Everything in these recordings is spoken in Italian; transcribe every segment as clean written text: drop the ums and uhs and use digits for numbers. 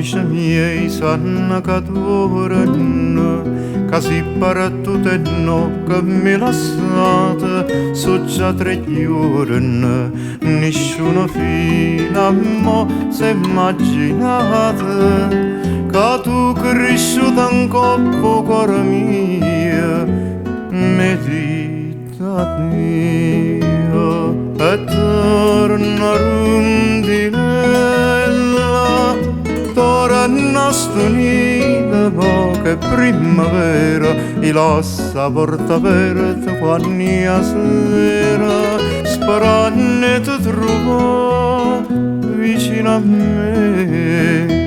l'amici miei sanno che adorano, che si barattuto e no che mi lasciate, so già 3 giorni, nessuno fino a mo' si immaginate, che tu cresciuta in coppo cuore mio, meditati e torna rondinella, torna stonita che primavera e lascia porta aperta quando sera, sperando ti trovo vicino a me.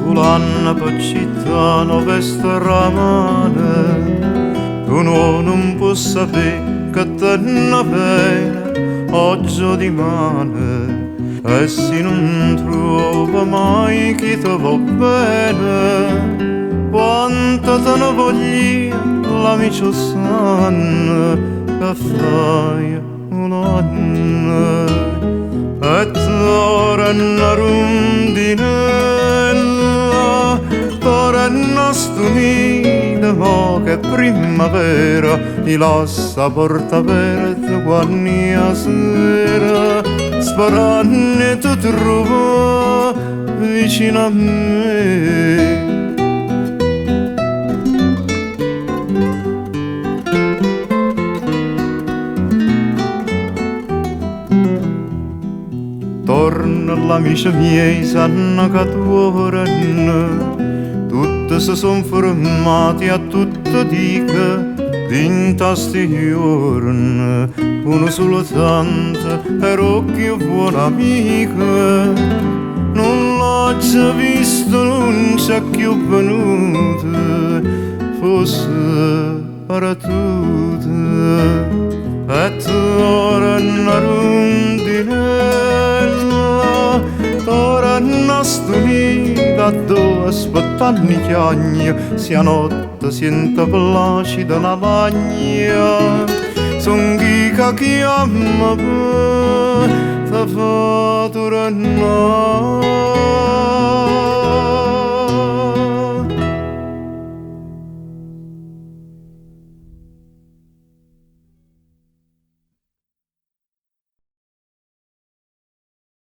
Volando per città nuove strane, tu non puoi sapere che te ne pena oggi o dimane, e se non trova mai chi ti va bene, quanto te ne voglia l'amico sanno che fai un anno, e torna rondinella, torna stonita mo che primavera ti lascia porta aperta quando sera, sperando ti trovo vicino a me. Torna l'amici miei sanno che adorano, tutti si son fermati a tutto dica, dinta sti giorni, uno soltanto era occhio buon amico, non l'ho già visto, non c'è più venuto, forse per tutte, e torna rondinella, torna stonita dove aspettano i chiagni, sia notte sento placida una lagna, son chi che chiama te fa tornare.